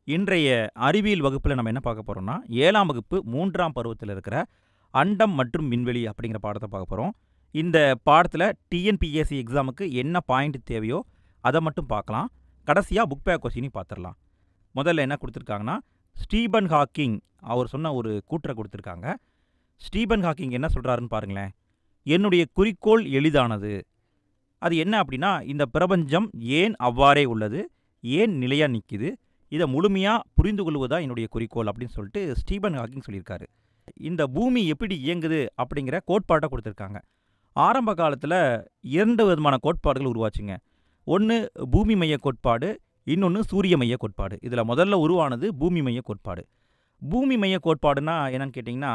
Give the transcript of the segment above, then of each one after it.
இன்றைய அறிவியல் வகுப்பில் நம்ம என்ன பார்க்க போகிறோம்னா 7ஆம் வகுப்பு 3ஆம் பருவத்தில் இருக்கிற அண்டம் மற்றும் விண்வெளி அப்படிங்கிற பாடத்தை பார்க்க போகிறோம். இந்த பாடத்தில் டிஎன்பிஎஸ்சி எக்ஸாமுக்கு என்ன பாயிண்ட் தேவையோ அதை மட்டும் பார்க்கலாம். கடைசியாக புக் பேக் கொஸ்டினையும் பார்த்துடலாம். முதல்ல என்ன கொடுத்துருக்காங்கன்னா, ஸ்டீபன் ஹாக்கிங் அவர் சொன்ன ஒரு கூற்றை கொடுத்துருக்காங்க. ஸ்டீபன் ஹாக்கிங் என்ன சொல்கிறாருன்னு பாருங்களேன். என்னுடைய குறிக்கோள் எளிதானது. அது என்ன அப்படின்னா, இந்த பிரபஞ்சம் ஏன் அவ்வாறே உள்ளது, ஏன் நிலையாக நிற்கிது, இதை முழுமையாக புரிந்து கொள்வதா என்னுடைய குறிக்கோள் அப்படின்னு சொல்லிட்டு ஸ்டீபன் ஹாக்கிங் சொல்லியிருக்காரு. இந்த பூமி எப்படி இயங்குது அப்படிங்கிற கோட்பாட்டை கொடுத்துருக்காங்க. ஆரம்ப காலத்தில் 2 விதமான கோட்பாடுகள் உருவாச்சுங்க. ஒன்று பூமி மைய கோட்பாடு, இன்னொன்று சூரிய மைய கோட்பாடு. இதில் முதல்ல உருவானது பூமி மைய கோட்பாடு. பூமி மைய கோட்பாடுனா என்னன்னு கேட்டிங்கன்னா,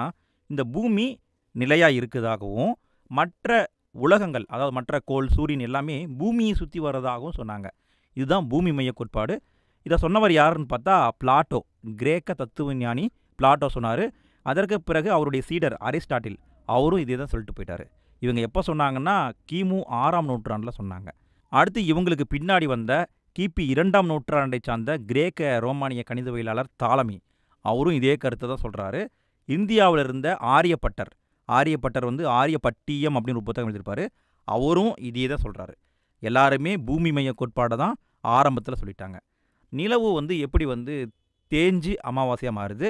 இந்த பூமி நிலையாக இருக்குதாகவும் மற்ற உலகங்கள், அதாவது மற்ற கோள், சூரியன் எல்லாமே பூமியை சுற்றி வர்றதாகவும் சொன்னாங்க. இதுதான் பூமி மைய கோட்பாடு. இதை சொன்னவர் யாருன்னு பார்த்தா பிளாட்டோ, கிரேக்க தத்துவஞானி பிளாட்டோ சொன்னார். அதற்கு பிறகு அவருடைய சீடர் அரிஸ்டாட்டில், அவரும் இதே தான் சொல்லிட்டு போயிட்டார். இவங்க எப்போ சொன்னாங்கன்னா கிமு 6ஆம் நூற்றாண்டில் சொன்னாங்க. அடுத்து இவங்களுக்கு பின்னாடி வந்த கிபி 2ஆம் நூற்றாண்டை சார்ந்த கிரேக்க ரோமானிய கணிதவியலாளர் தாலமி, அவரும் இதே கருத்தை தான் சொல்கிறாரு. இந்தியாவில் இருந்த ஆரியப்பட்டர் ஆரியப்பட்டியம் அப்படின்னு ஒரு புத்தகம் எழுதியிருப்பார். அவரும் இதே தான் சொல்கிறாரு. எல்லாருமே பூமி மைய கோட்பாடை தான் ஆரம்பத்தில் சொல்லிட்டாங்க. நிலவு எப்படி தேஞ்சு அமாவாசையாக மாறுது,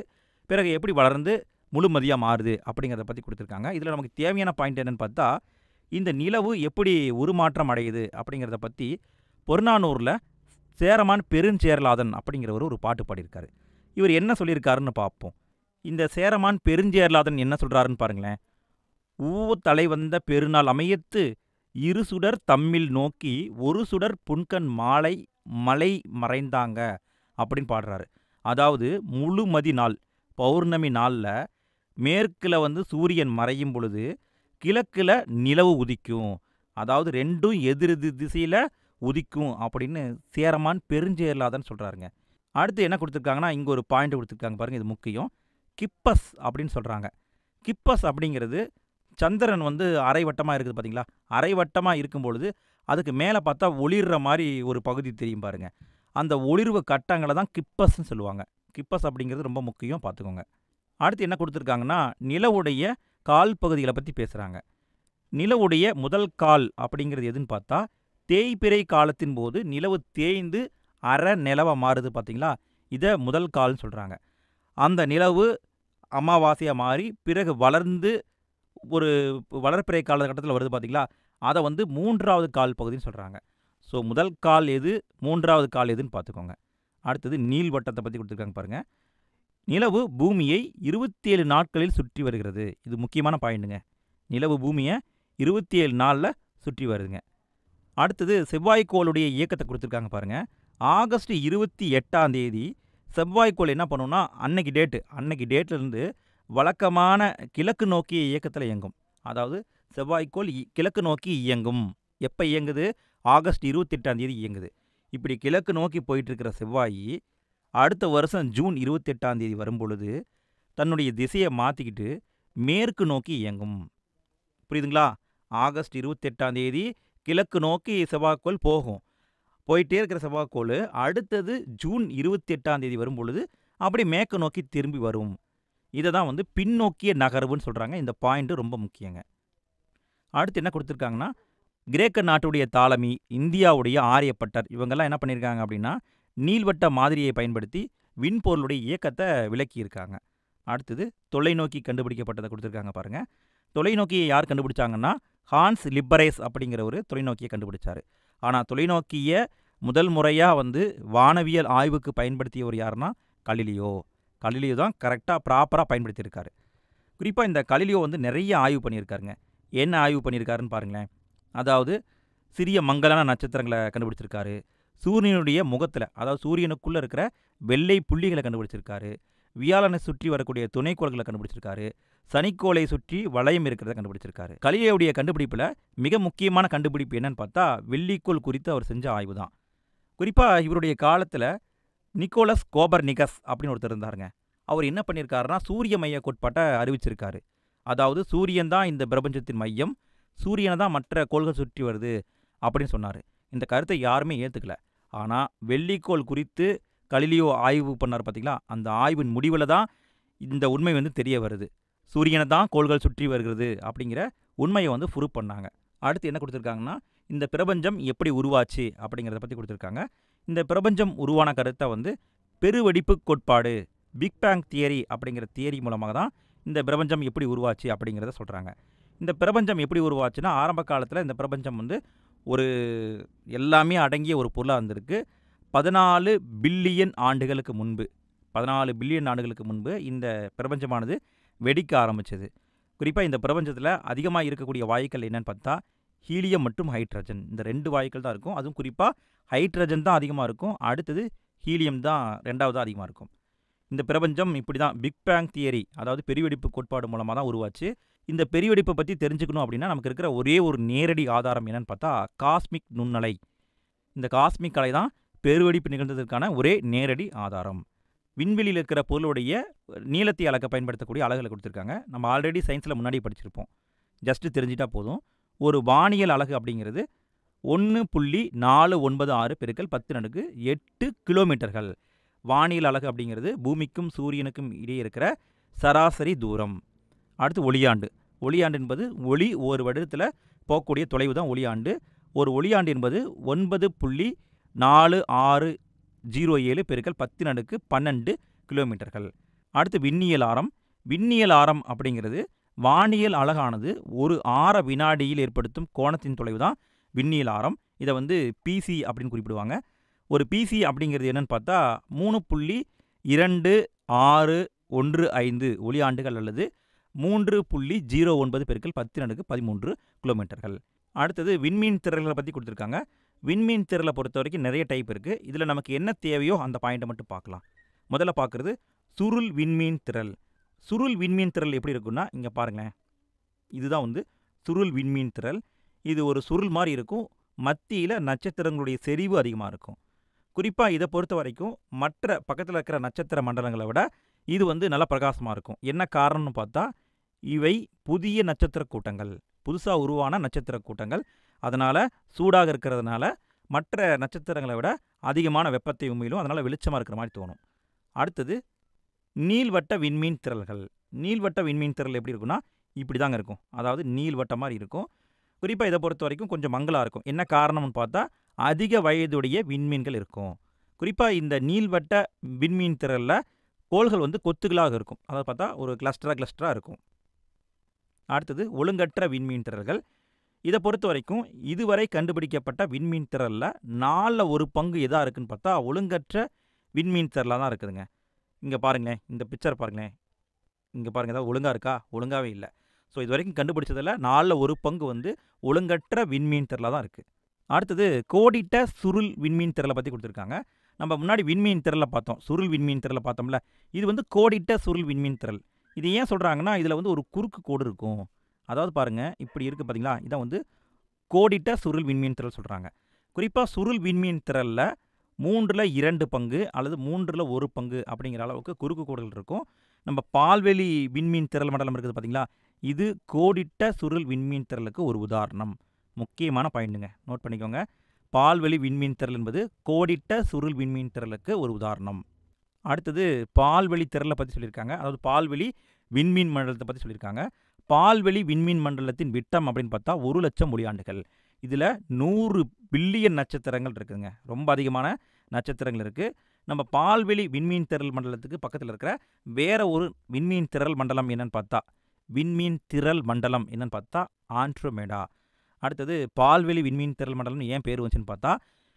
பிறகு எப்படி வளர்ந்து முழுமதியாக மாறுது அப்படிங்கிறத பற்றி கொடுத்துருக்காங்க. இதில் நமக்கு தேவையான பாயிண்ட் என்னென்னு பார்த்தா, இந்த நிலவு எப்படி உருமாற்றம் அடையுது அப்படிங்கிறத பற்றி பொருநானூரில் சேரமான் பெருஞ்சேரலாதன் அப்படிங்கிறவர் ஒரு பாட்டு பாடியிருக்காரு. இவர் என்ன சொல்லியிருக்காருன்னு பார்ப்போம். இந்த சேரமான் பெருஞ்சேரலாதன் என்ன சொல்கிறாருன்னு பாருங்களேன். தலை வந்த பெருநாள் அமையத்து இரு சுடர் தம்மில் நோக்கி ஒரு சுடர் புன்கண் மாலை மலை மறைந்தாங்க அப்படின்னு பாடுறாரு. அதாவது முழுமதி நாள், பௌர்ணமி நாளில் மேற்கில் சூரியன் மறையும் பொழுது கிழக்கில் நிலவு உதிக்கும். அதாவது ரெண்டும் எதிர் திசையில் உதிக்கும் அப்படின்னு சேரமான் பெருஞ்சேரலாதன் சொல்கிறாருங்க. அடுத்து என்ன கொடுத்துருக்காங்கன்னா, இங்கே ஒரு பாயிண்ட் கொடுத்துருக்காங்க பாருங்கள், இது முக்கியம். கிப்பஸ் அப்படின்னு சொல்கிறாங்க. கிப்பஸ் அப்படிங்கிறது சந்திரன் அரைவட்டமாக இருக்குது பார்த்தீங்களா. அரைவட்டமாக இருக்கும் பொழுது அதுக்கு மேலே பார்த்தா ஒளிர்ற மாதிரி ஒரு பகுதி தெரியும் பாருங்கள். அந்த ஒளிர்வு கட்டங்களை தான் கிப்பஸ்ன்னு சொல்லுவாங்க. கிப்பஸ் அப்படிங்கிறது ரொம்ப முக்கியம், பார்த்துக்கோங்க. அடுத்து என்ன கொடுத்துருக்காங்கன்னா, நிலவுடைய கால் பகுதிகளை பற்றி பேசுகிறாங்க. நிலவுடைய முதல் கால் அப்படிங்கிறது எதுன்னு பார்த்தா, தேய்பிறை காலத்தின் போது நிலவு தேய்ந்து அரை நிலவாக மாறுது பார்த்தீங்களா, இதை முதல் கால்னு சொல்கிறாங்க. அந்த நிலவு அமாவாசையாக மாறி பிறகு வளர்ந்து ஒரு வளர்ப்பிறை காலகட்டத்தில் வருது பார்த்தீங்களா, அதை 3வது கால் பகுதின்னு சொல்கிறாங்க. ஸோ முதல் கால் எது, 3வது கால் எதுன்னு பார்த்துக்கோங்க. அடுத்தது நீள்வட்டத்தை பற்றி கொடுத்துருக்காங்க பாருங்கள். நிலவு பூமியை 27 நாட்களில் சுற்றி வருகிறது. இது முக்கியமான பாயிண்ட்டுங்க. நிலவு பூமியை 27 நாளில் சுற்றி வருதுங்க. அடுத்தது செவ்வாய்க்கோளுடைய இயக்கத்தை கொடுத்துருக்காங்க பாருங்கள். ஆகஸ்ட் 28ஆம் தேதி செவ்வாய்க்கோள் என்ன பண்ணுன்னா, அன்னைக்கு டேட்லேருந்து வழக்கமான கிழக்கு நோக்கிய இயக்கத்தில் இயங்கும். அதாவது செவ்வாய்க்கோள் கிழக்கு நோக்கி இயங்கும். எப்போ இயங்குது? ஆகஸ்ட் 28ஆம் தேதி இயங்குது. இப்படி கிழக்கு நோக்கி போயிட்டுருக்கிற செவ்வாய் அடுத்த வருஷம் ஜூன் 28ஆம் தேதி வரும்பொழுது தன்னுடைய திசையை மாற்றிக்கிட்டு மேற்கு நோக்கி இயங்கும். புரியுதுங்களா? ஆகஸ்ட் 28ஆம் தேதி கிழக்கு நோக்கி செவ்வாய்க்கோள் போயிட்டே இருக்கிற செவ்வாய்க்கோள் அடுத்தது ஜூன் 28ஆம் தேதி வரும்பொழுது அப்படி மேற்கு நோக்கி திரும்பி வரும். இதை தான் பின்னோக்கிய நகர்வுன்னு சொல்கிறாங்க. இந்த பாயிண்ட்டு ரொம்ப முக்கியங்க. அடுத்து என்ன கொடுத்துருக்காங்கன்னா, கிரேக்க நாட்டுடைய தாலமி, இந்தியாவுடைய ஆரியப்பட்டர், இவங்கெல்லாம் என்ன பண்ணியிருக்காங்க அப்படின்னா, நீள்வட்ட மாதிரியை பயன்படுத்தி விண்பொருளுடைய இயக்கத்தை விளக்கியிருக்காங்க. அடுத்தது தொலைநோக்கி கண்டுபிடிக்கப்பட்டதை கொடுத்துருக்காங்க பாருங்கள். தொலைநோக்கியை யார் கண்டுபிடிச்சாங்கன்னா, ஹான்ஸ் லிப்பரேஸ் அப்படிங்கிற ஒரு தொலைநோக்கியை கண்டுபிடிச்சார். ஆனால் தொலைநோக்கியை முதல் முறையாக வானவியல் ஆய்வுக்கு பயன்படுத்தியவர் யாருன்னா கலிலியோ தான் கரெக்டாக ப்ராப்பராக பயன்படுத்தியிருக்காரு. குறிப்பாக இந்த கலிலியோ நிறைய ஆய்வு பண்ணியிருக்காருங்க. என்ன ஆய்வு பண்ணியிருக்காருன்னு பாருங்களேன். அதாவது சிறிய மங்கலான நட்சத்திரங்களை கண்டுபிடிச்சிருக்காரு. சூரியனுடைய முகத்தில், அதாவது சூரியனுக்குள்ளே இருக்கிற வெள்ளை புள்ளிகளை கண்டுபிடிச்சிருக்காரு. வியாழனை சுற்றி வரக்கூடிய துணைக்கோள்களை கண்டுபிடிச்சிருக்காரு. சனிக்கோளை சுற்றி வளையம் இருக்கிறத கண்டுபிடிச்சிருக்காரு. கலிலியோடைய கண்டுபிடிப்பில் மிக முக்கியமான கண்டுபிடிப்பு என்னன்னு பார்த்தா வெள்ளிக்கோள் குறித்து அவர் செஞ்ச ஆய்வு தான். குறிப்பாக இவருடைய காலத்தில் நிக்கோலஸ் கோபர்னிகஸ் அப்படின்னு ஒருத்தர் இருந்தாருங்க. அவர் என்ன பண்ணியிருக்காருன்னா, சூரிய மைய கோட்பாட்டை அறிவிச்சிருக்காரு. அதாவது சூரியன் தான் இந்த பிரபஞ்சத்தின் மையம், சூரியனை தான் மற்ற கோள்கள் சுற்றி வருது அப்படின்னு சொன்னார். இந்த கருத்தை யாருமே ஏற்றுக்கல. ஆனால் வெள்ளிக்கோள் குறித்து கலிலியோ ஆய்வு பண்ணார் பார்த்தீங்களா, அந்த ஆய்வின் முடிவில் தான் இந்த உண்மை வந்து தெரிய வருது. சூரியனை தான் கோள்கள் சுற்றி வருகிறது அப்படிங்கிற உண்மையை வந்து ப்ரூவ் பண்ணாங்க. அடுத்து என்ன கொடுத்துருக்காங்கன்னா, இந்த பிரபஞ்சம் எப்படி உருவாச்சு அப்படிங்கிறத பற்றி கொடுத்துருக்காங்க. இந்த பிரபஞ்சம் உருவான கருத்தை வந்து பெருவெடிப்பு கோட்பாடு, பிக் பேங் தியரி அப்படிங்கிற தியரி மூலமாக தான் இந்த பிரபஞ்சம் எப்படி உருவாச்சு அப்படிங்கிறத சொல்கிறாங்க. இந்த பிரபஞ்சம் எப்படி உருவாச்சுன்னா, ஆரம்ப காலத்தில் இந்த பிரபஞ்சம் வந்து ஒரு எல்லாமே அடங்கிய ஒரு பொருளாக இருந்திருக்கு. 14 பில்லியன் ஆண்டுகளுக்கு முன்பு 14 பில்லியன் ஆண்டுகளுக்கு முன்பு இந்த பிரபஞ்சமானது வெடிக்க ஆரம்பிச்சது. குறிப்பாக இந்த பிரபஞ்சத்தில் அதிகமாக இருக்கக்கூடிய வாயுக்கள் என்னன்னு பார்த்தா ஹீலியம் மற்றும் ஹைட்ரஜன். இந்த 2 வாயுக்கள் தான் இருக்கும். அதுவும் குறிப்பாக ஹைட்ரஜன் தான் அதிகமாக இருக்கும். அடுத்தது ஹீலியம் தான் 2வது அதிகமாக இருக்கும். இந்த பிரபஞ்சம் இப்படி தான் பிக் பேங் தியரி, அதாவது பெருவெடிப்பு கோட்பாடு மூலமாக தான் உருவாச்சு. இந்த பெருவெடிப்பை பற்றி தெரிஞ்சுக்கணும் அப்படின்னா நமக்கு இருக்கிற ஒரே ஒரு நேரடி ஆதாரம் என்னன்னு பார்த்தா காஸ்மிக் நுண்ணலை. இந்த காஸ்மிக் அலை தான் பெருவெடிப்பு நிகழ்ந்ததற்கான ஒரே நேரடி ஆதாரம். விண்வெளியில் இருக்கிற பொருளுடைய நீளத்தை அளக்க பயன்படுத்தக்கூடிய அலகுகளை கொடுத்துருக்காங்க. நம்ம ஆல்ரெடி சயின்ஸில் முன்னாடி படிச்சிருப்போம். ஜஸ்ட்டு தெரிஞ்சிட்டா போதும். ஒரு வானியல் அலகு அப்படிங்கிறது 1.496 பெருக்கல் 10⁸ கிலோமீட்டர்கள். வானியல் அலகு அப்படிங்கிறது பூமிக்கும் சூரியனுக்கும் இடையே இருக்கிற சராசரி தூரம். அடுத்து ஒளியாண்டு. ஒளியாண்டு என்பது ஒளி ஒரு வருடத்தில் போகக்கூடிய தொலைவு தான் ஒளியாண்டு. ஒரு ஒளியாண்டு என்பது 9.4607 பெருக்கல் 10⁻12 கிலோமீட்டர்கள். அடுத்து விண்ணியல் ஆரம். விண்ணியல் ஆரம் அப்படிங்கிறது வானியல் அலகானது ஒரு ஆர வினாடியில் ஏற்படுத்தும் கோணத்தின் தொலைவு தான் விண்ணியல் ஆரம். இதை வந்து பிசி அப்படின்னு குறிப்பிடுவாங்க. ஒரு பிசி அப்படிங்கிறது என்னன்னு பார்த்தா 3.2615 ஒளியாண்டுகள் அல்லது 3.09 பெருக்கல் 10⁻13 கிலோமீட்டர்கள். அடுத்தது விண்மீன் திரள்களை பற்றி கொடுத்துருக்காங்க. விண்மீன் திரளை பொறுத்த வரைக்கும் நிறைய டைப் இருக்குது. இதில் நமக்கு என்ன தேவையோ அந்த பாயிண்ட்டை மட்டும் பார்க்கலாம். முதல்ல பார்க்குறது சுருள் விண்மீன் திரள். சுருள் விண்மீன் திரள் எப்படி இருக்குன்னா, இங்கே பாருங்களேன், இதுதான் வந்து சுருள் விண்மீன் திரள். இது ஒரு சுருள் மாதிரி இருக்கும். மத்தியில் நட்சத்திரங்களுடைய செறிவு அதிகமாக இருக்கும். குறிப்பாக இதை பொறுத்த வரைக்கும் மற்ற பக்கத்தில் இருக்கிற நட்சத்திர மண்டலங்களை விட இது வந்து நல்லா பிரகாசமாக இருக்கும். என்ன காரணம்னு பார்த்தா இவை புதிய நட்சத்திர கூட்டங்கள், புதுசாக உருவான நட்சத்திர கூட்டங்கள். அதனால் சூடாக இருக்கிறதுனால மற்ற நட்சத்திரங்களை விட அதிகமான வெப்பத்தை உமிழும். அதனால் வெளிச்சமாக இருக்கிற மாதிரி தோணும். அடுத்தது நீள்வட்ட விண்மீன் திரள்கள். நீள்வட்ட விண்மீன் திரள் எப்படி இருக்குன்னா, இப்படி தாங்க இருக்கும். அதாவது நீள்வட்ட மாதிரி இருக்கும். குறிப்பாக இதை பொறுத்த வரைக்கும் கொஞ்சம் மங்கலாக இருக்கும். என்ன காரணம்னு பார்த்தா அதிக வயதுடைய விண்மீன்கள் இருக்கும். குறிப்பாக இந்த நீள்வட்ட விண்மீன் திரளில் கோள்கள் வந்து கொத்துகளாக இருக்கும். அதாவது பார்த்தா ஒரு கிளஸ்டராக இருக்கும். அடுத்தது ஒழுங்கற்ற விண்மீன் திரள்கள். இதை பொறுத்த வரைக்கும் இதுவரை கண்டுபிடிக்கப்பட்ட விண்மீன் திரளில் 4/1 எதாக இருக்குதுன்னு பார்த்தா ஒழுங்கற்ற விண்மீன் திரளாக தான் இருக்குதுங்க. இங்கே பாருங்களேன், இந்த பிக்சர் பாருங்களேன், இங்கே பாருங்கள், ஏதாவது ஒழுங்காக இருக்கா? ஒழுங்காகவே இல்லை. ஸோ இது வரைக்கும் கண்டுபிடிச்சதில் 4/1 வந்து ஒழுங்கற்ற விண்மீன் திரளாக தான் இருக்குது. அடுத்தது கோடிட்ட சுருள் விண்மீன் திரளை பற்றி கொடுத்துருக்காங்க. நம்ம முன்னாடி விண்மீன் திரளை பார்த்தோம், சுருள் விண்மீன் திரளை பார்த்தோம்ல. இது வந்து கோடிட்ட சுருள் விண்மீன் திரள். இது ஏன் சொல்கிறாங்கன்னா, இதில் வந்து ஒரு குறுக்கு கோடு இருக்கும். அதாவது பாருங்கள், இப்படி இருக்குது பார்த்தீங்களா, இதான் வந்து கோடிட்ட சுருள் விண்மீன் திரள் சொல்கிறாங்க. குறிப்பாக சுருள் விண்மீன் திரளில் 2/3 அல்லது 1/3 அப்படிங்கிற அளவுக்கு குறுக்கு கோடுகள் இருக்கும். நம்ம பால்வெளி விண்மீன் திரள் மண்டலம் இருக்குது பார்த்தீங்களா, இது கோடிட்ட சுருள் விண்மீன் திரளுக்கு ஒரு உதாரணம். முக்கியமான பாயிண்ட்டுங்க, நோட் பண்ணிக்கோங்க. பால்வெளி விண்மீன் திரள் என்பது கோடிட்ட சுருள் விண்மீன் திரளுக்கு ஒரு உதாரணம். அடுத்தது பால்வெளி திரளை பற்றி சொல்லியிருக்காங்க. அதாவது பால்வெளி விண்மீன் மண்டலத்தை பற்றி சொல்லியிருக்காங்க. பால்வெளி விண்மீன் மண்டலத்தின் விட்டம் அப்படின்னு பார்த்தா 1,00,000 ஒளியாண்டுகள். இதில் 100 பில்லியன் நட்சத்திரங்கள் இருக்குதுங்க. ரொம்ப அதிகமான நட்சத்திரங்கள் இருக்குது. நம்ம பால்வெளி விண்மீன் திரள் மண்டலத்துக்கு பக்கத்தில் இருக்கிற வேற ஒரு விண்மீன் திரள் மண்டலம் என்னன்னு பார்த்தா ஆண்ட்ரோமேடா. அடுத்தது பால்வெளி விண்மீன் திரள் மண்டலம் ஏன் பேர் வந்துச்சுன்னு பார்த்தா,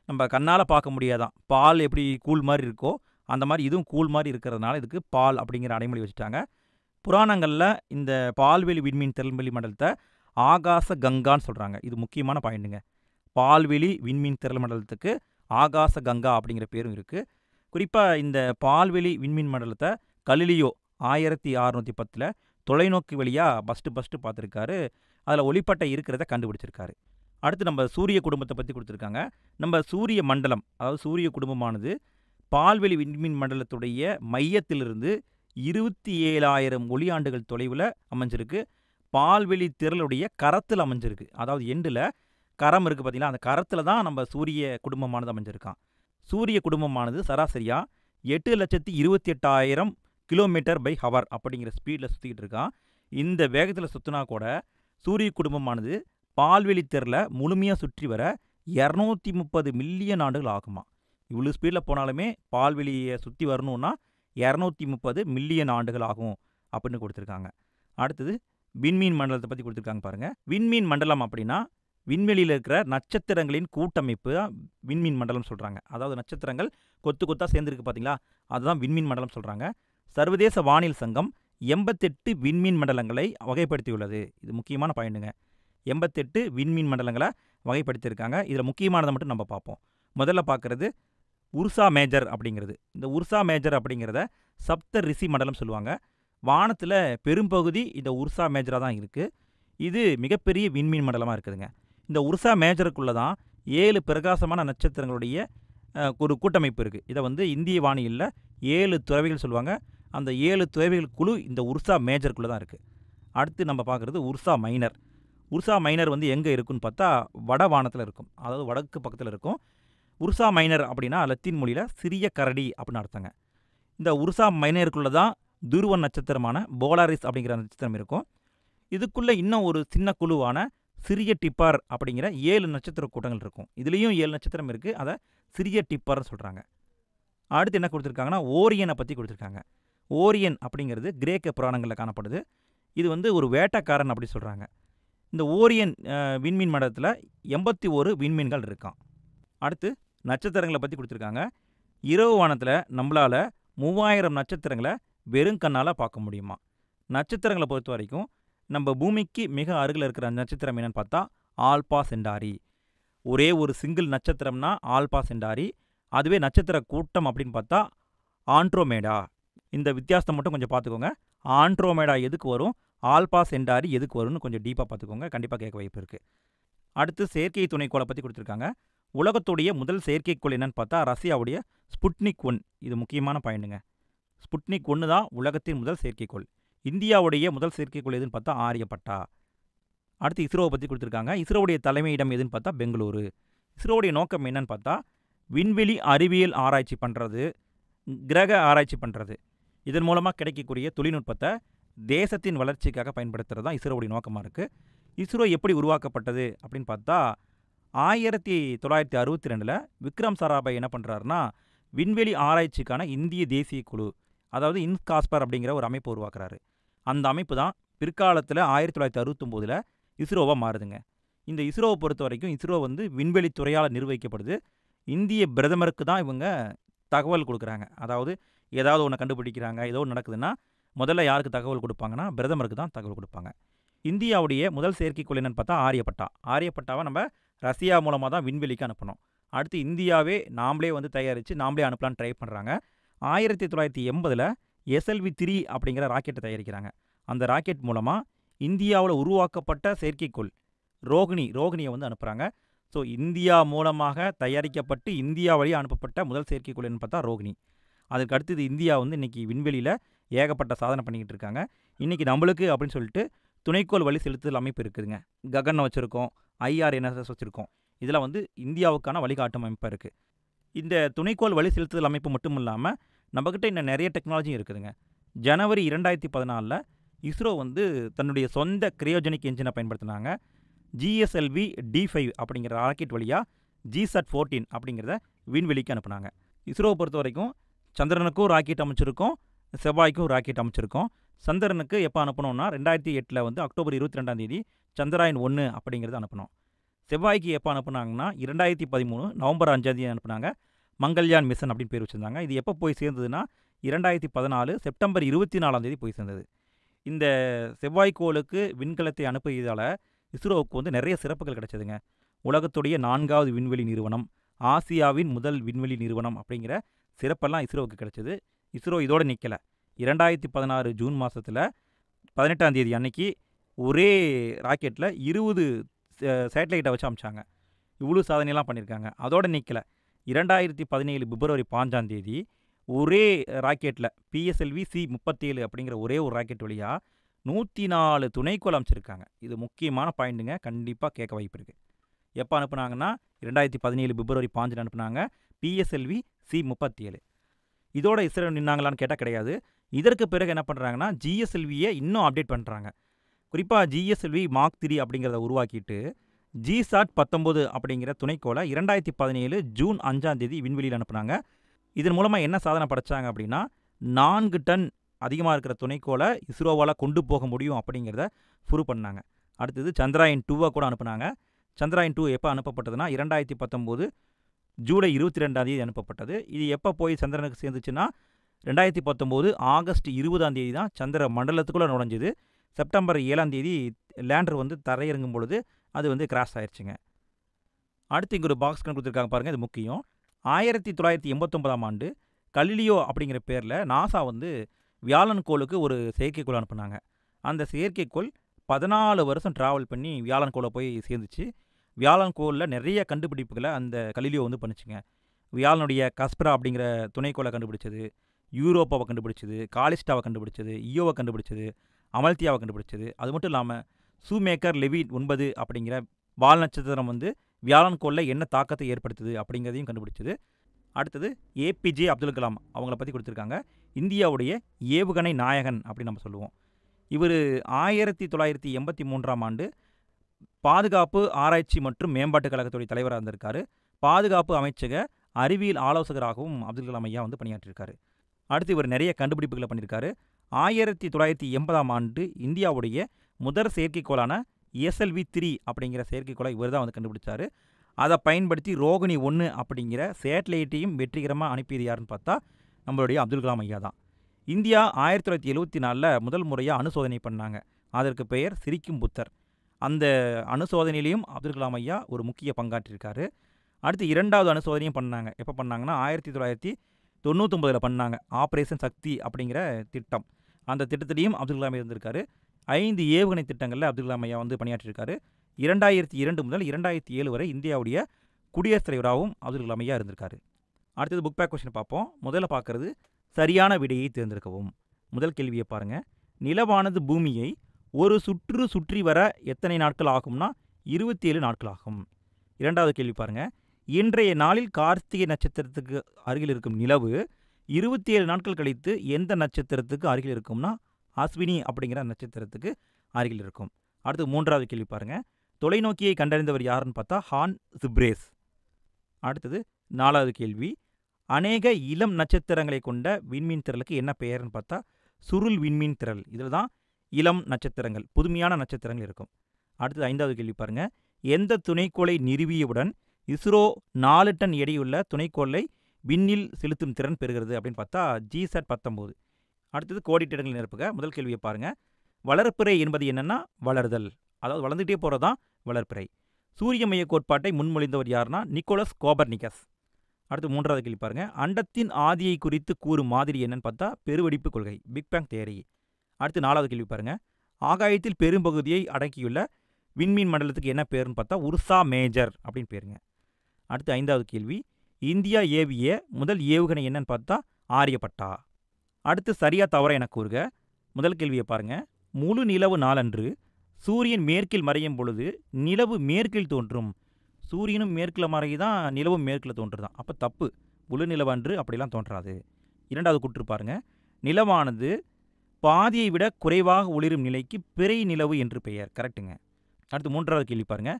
நம்ம கண்ணால் பார்க்க முடியாதான், பால் எப்படி கூழ் மாதிரி இருக்கோ அந்த மாதிரி இதுவும் கூழ் மாதிரி இருக்கிறதுனால இதுக்கு பால் அப்படிங்கிற அடைமொழி வச்சுட்டாங்க. புராணங்களில் இந்த பால்வெளி விண்மீன் திரள்வெளி மண்டலத்தை ஆகாச கங்கான்னு சொல்கிறாங்க. இது முக்கியமான பாயிண்ட்டுங்க. பால்வெளி விண்மீன் திரள் மண்டலத்துக்கு ஆகாச கங்கா அப்படிங்கிற பேரும் இருக்குது. குறிப்பாக இந்த பால்வெளி விண்மீன் மண்டலத்தை கலிலியோ 1610 தொலைநோக்கி வழியாக ஃபஸ்ட்டு பார்த்துருக்காரு. அதில் ஒளிப்பட்டை இருக்கிறத கண்டுபிடிச்சிருக்காரு. அடுத்து நம்ம சூரிய குடும்பத்தை பற்றி கொடுத்துருக்காங்க. நம்ம சூரிய மண்டலம், அதாவது சூரிய குடும்பமானது பால்வெளி விண்மீன் மண்டலத்துடைய மையத்திலிருந்து 27,000 ஒளியாண்டுகள் தொலைவில் அமைஞ்சிருக்கு. பால்வெளி திரளுடைய கரத்தில் அமைஞ்சிருக்கு. அதாவது எண்டில் கரம் இருக்குது பார்த்தீங்களா, அந்த கரத்தில் தான் நம்ம சூரிய குடும்பமானது அமைஞ்சிருக்கான். சூரிய குடும்பமானது சராசரியாக 8,28,000 கிலோமீட்டர் பை ஹவர் அப்படிங்கிற ஸ்பீடில் சுற்றிக்கிட்டு இருக்கான். இந்த வேகத்தில் சுற்றினா கூட சூரிய குடும்பமானது பால்வெளி திறல முழுமையாக சுற்றி வர 230 மில்லியன் ஆண்டுகள் ஆகுமா. இவ்வளோ ஸ்பீடில் போனாலுமே பால்வெளியை சுற்றி வரணும்னா 230 மில்லியன் ஆண்டுகள் ஆகும் அப்படின்னு கொடுத்துருக்காங்க. அடுத்தது விண்மீன் மண்டலத்தை பற்றி கொடுத்துருக்காங்க பாருங்கள். விண்மீன் மண்டலம் அப்படின்னா விண்வெளியில் இருக்கிற நட்சத்திரங்களின் கூட்டமைப்பு தான் விண்மீன் மண்டலம் சொல்கிறாங்க. அதாவது நட்சத்திரங்கள் கொத்து கொத்தாக சேர்ந்துருக்கு பார்த்தீங்களா, அதுதான் விண்மீன் மண்டலம் சொல்கிறாங்க. சர்வதேச வானியல் சங்கம் 88 விண்மீன் மண்டலங்களை வகைப்படுத்தியுள்ளது. இது முக்கியமான பாயிண்ட்டுங்க. 88 விண்மீன் மண்டலங்களை வகைப்படுத்தியிருக்காங்க. இதில் முக்கியமானதை மட்டும் நம்ம பார்ப்போம். முதல்ல பார்க்குறது உர்சா மேஜர் அப்படிங்கிறது. இந்த உர்சா மேஜர் அப்படிங்கிறத சப்த ரிஷி மண்டலம் சொல்லுவாங்க. வானத்தில் பெரும்பகுதி இந்த உர்சா மேஜராக தான் இருக்குது. இது மிகப்பெரிய விண்மீன் மண்டலமாக இருக்குதுங்க. இந்த உர்சா மேஜருக்குள்ளே தான் 7 பிரகாசமான நட்சத்திரங்களுடைய ஒரு கூட்டமைப்பு இருக்குது. இதை வந்து இந்திய வானியலில் 7 துறவிகள் சொல்லுவாங்க. அந்த 7 துறவிகள் குழு இந்த உர்சா மேஜருக்குள்ளே தான் இருக்குது. அடுத்து நம்ம பார்க்குறது உர்சா மைனர். உர்சா மைனர் வந்து எங்கே இருக்குன்னு பார்த்தா வட வானத்தில் இருக்கும், அதாவது வடக்கு பக்கத்தில் இருக்கும். உர்சா மைனர் அப்படின்னா லத்தீன் மொழியில் சிறிய கரடி அப்படின்னு அர்த்தங்க. இந்த உர்சா மைனருக்குள்ளே தான் துருவ நட்சத்திரமான போலாரிஸ் அப்படிங்கிற நட்சத்திரம் இருக்கும். இதுக்குள்ளே இன்னும் ஒரு சின்ன குழுவான சிறிய டிப்பார் அப்படிங்கிற 7 நட்சத்திர கூட்டங்கள் இருக்கும். இதுலேயும் 7 நட்சத்திரம் இருக்குது. அதை சிறிய டிப்பார்னு சொல்கிறாங்க. அடுத்து என்ன கொடுத்துருக்காங்கன்னா ஓரியனை பற்றி கொடுத்துருக்காங்க. ஓரியன் அப்படிங்கிறது கிரேக்க புராணங்களில் காணப்படுது. இது வந்து ஒரு வேட்டைக்காரன் அப்படி சொல்கிறாங்க. இந்த ஓரியன் விண்மீன் மண்டலத்தில் 81 விண்மீன்கள் இருக்கான். அடுத்து நட்சத்திரங்களை பற்றி கொடுத்துருக்காங்க. இரவு வானத்தில் நம்மளால் 3000 நட்சத்திரங்களை வெறும் கண்ணால் பார்க்க முடியுமா. நட்சத்திரங்களை பொறுத்த வரைக்கும் நம்ம பூமிக்கு மிக அருகில் இருக்கிற நட்சத்திரம் என்னென்னு பார்த்தா ஆல்பா சென்டாரி. ஒரே ஒரு சிங்கிள் நட்சத்திரம்னா ஆல்பா சென்டாரி. அதுவே நட்சத்திர கூட்டம் அப்படின்னு பார்த்தா ஆண்ட்ரோமேடா. இந்த வித்தியாசத்தை மட்டும் கொஞ்சம் பார்த்துக்கோங்க. ஆண்ட்ரோமேடா எதுக்கு வரும், ஆல்பா சென்டாரி எதுக்கு வரும்னு கொஞ்சம் டீப்பாக பார்த்துக்கோங்க. கண்டிப்பாக கேட்க வாய்ப்பு இருக்குது. அடுத்து செயற்கை துணைக்கோளை பற்றி கொடுத்துருக்காங்க. உலகத்துடைய முதல் செயற்கைக்கோள் என்னன்னு பார்த்தா ரஷ்யாவுடைய ஸ்புட்னிக் 1. இது முக்கியமான பாயிண்ட்டுங்க. ஸ்புட்னிக் 1 தான் உலகத்தின் முதல் செயற்கைக்கோள். இந்தியாவுடைய முதல் செயற்கைக்கோள் எதுன்னு பார்த்தா ஆரியப்பட்டா. அடுத்து இஸ்ரோவை பற்றி கொடுத்துருக்காங்க. இஸ்ரோவுடைய தலைமையிடம் எதுன்னு பார்த்தா பெங்களூரு. இஸ்ரோவுடைய நோக்கம் என்னன்னு பார்த்தா விண்வெளி அறிவியல் ஆராய்ச்சி பண்ணுறது, கிரக ஆராய்ச்சி பண்ணுறது. இதன் மூலமாக கிடைக்கக்கூடிய தொழில்நுட்பத்தை தேசத்தின் வளர்ச்சிக்காக பயன்படுத்துகிறது தான் இஸ்ரோவுடைய நோக்கமாக இருக்குது. இஸ்ரோ எப்படி உருவாக்கப்பட்டது அப்படின்னு பார்த்தா 1962 விக்ரம் சாராபாய் என்ன பண்ணுறாருன்னா விண்வெளி ஆராய்ச்சிக்கான இந்திய தேசிய குழு, அதாவது இன்காஸ்பர் அப்படிங்கிற ஒரு அமைப்பு உருவாக்குறாரு. அந்த அமைப்பு தான் பிற்காலத்தில் 1969 இஸ்ரோவாக மாறுதுங்க. இந்த இஸ்ரோவை பொறுத்த வரைக்கும் இஸ்ரோ வந்து விண்வெளி துறையால் நிர்வகிக்கப்படுது. இந்திய பிரதமருக்கு தான் இவங்க தகவல் கொடுக்குறாங்க. அதாவது ஏதாவது ஒன்று கண்டுபிடிக்கிறாங்க, ஏதோ ஒன்று நடக்குதுன்னா முதல்ல யாருக்கு தகவல் கொடுப்பாங்கன்னா பிரதமருக்கு தான் தகவல் கொடுப்பாங்க. இந்தியாவுடைய முதல் செயற்கைக்கோள் என்னன்னு பார்த்தா ஆரியப்பட்டா. ஆரியப்பட்டாவை நம்ம ரஷ்யா மூலமாக தான் விண்வெளிக்கு அனுப்பணும். அடுத்து இந்தியாவே நாமளே வந்து தயாரித்து நாமளே அனுப்பலான்னு ட்ரை பண்ணுறாங்க. 1980 SLV-3 அப்படிங்கிற ராக்கெட்டை தயாரிக்கிறாங்க. அந்த ராக்கெட் மூலமாக இந்தியாவில் உருவாக்கப்பட்ட செயற்கைக்கோள் ரோகிணியை வந்து அனுப்புகிறாங்க. ஸோ இந்தியா மூலமாக தயாரிக்கப்பட்டு இந்தியா வழியாக அனுப்பப்பட்ட முதல் செயற்கைக்கோள் என்னன்னு பார்த்தா ரோகிணி. அதுக்கு அடுத்தது இந்தியா வந்து இன்றைக்கி விண்வெளியில் ஏகப்பட்ட சாதனை பண்ணிக்கிட்டு இருக்காங்க. இன்றைக்கி நம்மளுக்கு அப்படின்னு சொல்லிட்டு துணைக்கோள் வழி செலுத்துதல் அமைப்பு இருக்குதுங்க. ககன் வச்சுருக்கோம், IRNSS வச்சுருக்கோம். இதில் வந்து இந்தியாவுக்கான வழிகாட்டும் அமைப்பாக இருக்குது. இந்த துணைக்கோள் வழி செலுத்துதல் அமைப்பு மட்டும் இல்லாமல் நம்மக்கிட்ட இன்னும் நிறைய டெக்னாலஜியும் இருக்குதுங்க. ஜனவரி 2014 இஸ்ரோ வந்து தன்னுடைய சொந்த கிரையோஜெனிக் என்ஜினை பயன்படுத்தினாங்க. GSLV D5 அப்படிங்கிற ராக்கெட் வழியாக GSAT-14 அப்படிங்கிறத விண்வெளிக்கு அனுப்புனாங்க. இஸ்ரோவை பொறுத்த வரைக்கும் சந்திரனுக்கும் ராக்கெட் அமைச்சிருக்கோம், செவ்வாய்க்கும் ராக்கெட் அமைச்சிருக்கோம். சந்திரனுக்கு எப்போ அனுப்பணும்னா 2008 வந்து அக்டோபர் 22 சந்திராயன் 1 அப்படிங்கிறத அனுப்பணும். செவ்வாய்க்கு எப்போ அனுப்புனாங்கன்னா 2013 நவம்பர் 5 அனுப்புனாங்க. மங்கள்யான் மிஷன் அப்படின்னு பேர் வச்சுருந்தாங்க. இது எப்போ போய் சேர்ந்ததுன்னா 2014 செப்டம்பர் 24 போய் சேர்ந்தது. இந்த செவ்வாய்க்கோளுக்கு விண்கலத்தை அனுப்பியதால் இஸ்ரோவுக்கு வந்து நிறைய சிறப்புகள் கிடைச்சதுங்க. உலகத்துடைய 4வது விண்வெளி நிறுவனம், ஆசியாவின் முதல் விண்வெளி நிறுவனம் அப்படிங்கிற சிறப்பெல்லாம் இஸ்ரோவுக்கு கிடைச்சது. இஸ்ரோ இதோடு நிற்கலை. 2016 ஜூன் மாதத்தில் 18 அன்னைக்கு ஒரே ராக்கெட்டில் 20 சேட்டலைட்டை வச்சு அமிச்சாங்க. இவ்வளோ சாதனையெல்லாம் பண்ணியிருக்காங்க. அதோடு நிற்கலை. 2017 பிப்ரவரி 5 ஒரே ராக்கெட்டில் PSLV C-37 அப்படிங்கிற ஒரே ஒரு ராக்கெட் வழியாக 104 துணைக்கோள் அமைச்சிருக்காங்க. இது முக்கியமான பாயிண்ட்டுங்க, கண்டிப்பாக கேட்க வாய்ப்பு இருக்குது. எப்போ அனுப்புனாங்கன்னா 2017 பிப்ரவரி 5 அனுப்புனாங்க PSLV C-37. இதோட இஸ்ரோ நின்னாங்களான்னு கேட்டால் கிடையாது. இதற்கு பிறகு என்ன பண்ணுறாங்கன்னா ஜிஎஸ்எல்வியை இன்னும் அப்டேட் பண்ணுறாங்க. குறிப்பாக ஜிஎஸ்எல்வி மார்க் 3 அப்படிங்கிறத உருவாக்கிட்டு ஜிசாட் 19 அப்படிங்கிற துணைக்கோளை 2017 ஜூன் 5ஆம் தேதி விண்வெளியில் அனுப்புனாங்க. இதன் மூலமாக என்ன சாதனை படைச்சாங்க அப்படின்னா 4 டன் அதிகமாக இருக்கிற துணைக்கோளை இஸ்ரோவால் கொண்டு போக முடியும் அப்படிங்கிறத ப்ரூவ் பண்ணாங்க. அடுத்தது சந்திராயன் 2 கூட அனுப்புனாங்க. சந்திராயன் 2 எப்போ அனுப்பப்பட்டதுன்னா 2019 ஜூலை 22ஆம் தேதி அனுப்பப்பட்டது. இது எப்போ போய் சந்திரனுக்கு சேர்ந்துச்சுன்னா 2019 ஆகஸ்ட் 20ஆம் தேதி தான் சந்திர மண்டலத்துக்குள்ளே நுழைஞ்சுது. செப்டம்பர் 7ஆம் தேதி லேண்டர் வந்து தரையிறங்கும் பொழுது அது வந்து கிராஷ் ஆயிடுச்சுங்க. அடுத்து இங்கே ஒரு பாக்ஸ் கொடுத்துருக்காங்க பாருங்கள், இது முக்கியம். 1989ஆம் ஆண்டு கலிலியோ அப்படிங்கிற பேரில் நாசா வந்து வியாழன் கோளுக்கு ஒரு செயற்கைக்கோள் அனுப்புனாங்க. அந்த செயற்கைக்கோள் 14 வருஷம் ட்ராவல் பண்ணி வியாழன் கோளை போய் சேர்ந்துச்சு. வியாழன் கோளில் நிறைய கண்டுபிடிப்புகளை அந்த கலிலியோ வந்து பண்ணிச்சுங்க. வியாழனுடைய கஸ்பரா அப்படிங்கிற துணைக்கோளை கண்டுபிடிச்சது, யூரோப்பாவை கண்டுபிடிச்சது, காலிஸ்டாவை கண்டுபிடிச்சது, ஈயோவை கண்டுபிடிச்சது, அமல்தியாவை கண்டுபிடிச்சது. அது மட்டும் இல்லாமல் சூமேக்கர் லெவி 9 அப்படிங்கிற வால் நட்சத்திரம் வந்து வியாழன் கோளில் என்ன தாக்கத்தை ஏற்படுத்துது அப்படிங்கிறதையும் கண்டுபிடிச்சது. அடுத்தது ஏபிஜே அப்துல் கலாம் அவங்கள பற்றி கொடுத்துருக்காங்க. இந்தியாவுடைய ஏவுகணை நாயகன் அப்படின்னு நம்ம சொல்லுவோம். இவர் 1983ஆம் ஆண்டு பாதுகாப்பு ஆராய்ச்சி மற்றும் மேம்பாட்டுக் கழகத்துடைய தலைவராக இருந்திருக்காரு. பாதுகாப்பு அமைச்சக அறிவியல் ஆலோசகராகவும் அப்துல் கலாம் ஐயா வந்து பணியாற்றிருக்காரு. அடுத்து இவர் நிறைய கண்டுபிடிப்புகளை பண்ணியிருக்காரு. 1980ஆம் ஆண்டு இந்தியாவுடைய முதல் செயற்கைக்கோளான SLV-3 அப்படிங்கிற செயற்கைக்கோளை இவர் தான் வந்து கண்டுபிடிச்சார். அதை பயன்படுத்தி ரோகிணி 1 அப்படிங்கிற சேட்டலைட்டையும் வெற்றிகரமாக அனுப்பியது யாருன்னு பார்த்தா நம்மளுடைய அப்துல் கலாம் ஐயா தான். இந்தியா 1974 முதல் முறையாக அணுசோதனை பண்ணாங்க. அதற்கு பெயர் சிரிக்கும் புத்தர். அந்த அணுசோதனையிலையும் அப்துல் கலாம் ஐயா ஒரு முக்கிய பங்காற்றிருக்காரு. அடுத்து 2வது அணுசோதனையும் பண்ணாங்க. எப்போ பண்ணாங்கன்னா 1999 பண்ணாங்க. ஆப்ரேஷன் சக்தி அப்படிங்கிற திட்டம். அந்த திட்டத்திலையும் அப்துல் கலாம் இருந்திருக்காரு. 5 ஏவுகணை திட்டங்களில் அப்துல் கலாம் ஐயா வந்து பணியாற்றிருக்காரு. 2002 முதல் 2007 வரை இந்தியாவுடைய குடியரசுத் தலைவராகவும் அப்துல் கலாம் ஐயா இருந்திருக்காரு. அடுத்தது புக் பேக் கொஸ்டின் பார்ப்போம். முதல்ல பார்க்குறது சரியான விடையை தேர்ந்தெடுக்கவும். முதல் கேள்வியை பாருங்கள். நிலவானது பூமியை ஒரு சுற்று சுற்றி வர எத்தனை நாட்கள் ஆகும்னா 27 நாட்கள் ஆகும். 2வது கேள்வி பாருங்கள். இன்றைய நாளில் கார்த்திகை நட்சத்திரத்துக்கு அருகில் இருக்கும் நிலவு 27 நாட்கள் கழித்து எந்த நட்சத்திரத்துக்கு அருகில் இருக்கும்னா அஸ்வினி அப்படிங்கிற நட்சத்திரத்துக்கு அருகில் இருக்கும். அடுத்து 3வது கேள்வி பாருங்கள். தொலைநோக்கியை கண்டறிந்தவர் யாருன்னு பார்த்தா ஹான் சிப்ரேஸ். அடுத்தது 4வது கேள்வி. அநேக இளம் நட்சத்திரங்களை கொண்ட விண்மீன் திரளுக்கு என்ன பெயர்னு பார்த்தா சுருள் விண்மீன் திரள். இதில் தான் இளம் நட்சத்திரங்கள், புதுமையான நட்சத்திரங்கள் இருக்கும். அடுத்தது 5வது கேள்வி பாருங்கள். எந்த துணைக்கோளை நிறுவியவுடன் இஸ்ரோ 4 டன் எடையுள்ள துணைக்கோளை விண்ணில் செலுத்தும் திறன் பெறுகிறது அப்படின்னு பார்த்தா ஜிசாட் 19. அடுத்தது கோடிட்டிடங்கள் நிரப்புக. முதல் கேள்வியை பாருங்கள். வளர்ப்பிறை என்பது என்னென்னா வளர்தல், அதாவது வளர்ந்துகிட்டே போகிறது தான் வளர்ப்பிறை. சூரிய மைய கோட்பாட்டை முன்மொழிந்தவர் யாருன்னா நிக்கோலஸ் கோபர்னிகஸ். அடுத்து 3வது கேள்வி பாருங்கள். அண்டத்தின் ஆதியை குறித்து கூறும் மாதிரி என்னன்னு பார்த்தா பெருவெடிப்பு கொள்கை, பிக் பேங் தியரி. அடுத்து 4வது கேள்வி பாருங்கள். ஆகாயத்தில் பெரும்பகுதியை அடக்கியுள்ள விண்மீன் மண்டலத்துக்கு என்ன பேருன்னு பார்த்தா உர்சா மேஜர் அப்படின்னு பேருங்க. அடுத்து 5வது கேள்வி. இந்தியா ஏவிய முதல் ஏவுகணை என்னன்னு பார்த்தா ஆரியப்பட்டா. அடுத்து சரியா தவற என கூறுக. முதல் கேள்வியை பாருங்கள். முழு நிலவு நாளன்று சூரியன் மேற்கில் மறையும் பொழுது நிலவு மேற்கில் தோன்றும். சூரியனும் மேற்கில் மறைய தான் நிலவும் மேற்கில் தோன்றுதான். அப்போ தப்பு. முழு நிலவன்று அப்படிலாம் தோன்றாது. 2வது கூற்று பாருங்கள். நிலவானது பாதியை விட குறைவாக ஒளிரும் நிலைக்கு பிறை நிலவு என்று பெயர். கரெக்டுங்க. அடுத்து 3வது கேள்வி பாருங்கள்.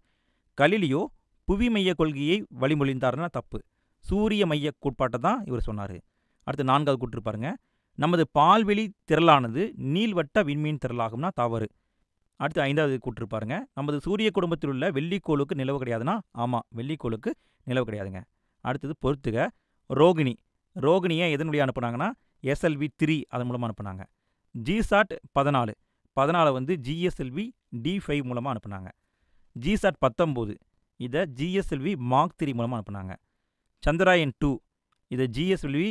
கலிலியோ புவி மைய கொள்கையை வழிமொழிந்தார்னா தப்பு. சூரிய மைய கோட்பாட்டை தான் இவர் சொன்னார். அடுத்து 4வது கூற்று பாருங்கள். நமது பால்வெளி திரளானது நீள்வட்ட விண்மீன் திரளாகும்னா தவறு. அடுத்து 5வது கூற்று பாருங்கள். நமது சூரிய குடும்பத்தில் உள்ள வெள்ளிக்கோளுக்கு நிலவு கிடையாதுன்னா ஆமாம், வெள்ளிக்கோளுக்கு நிலவு கிடையாதுங்க. அடுத்தது பொறுத்துக. ரோகிணியை எதனுடைய அனுப்புனாங்கன்னா SLV-3 அதன் மூலமாக அனுப்புனாங்க. ஜிசாட் 14 வந்து GSLV D5 மூலமாக அனுப்புனாங்க. ஜிசாட் 19 இதை GSLV மார்க் 3 மூலமாக அனுப்புனாங்க. சந்திராயன் 2 இதை GSLV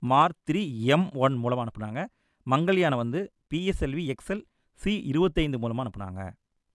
மார்க் 3 M1 மூலமாக அனுப்புனாங்க. மங்கள்யானை வந்து PSLV XL C25 மூலமாக அனுப்புனாங்க.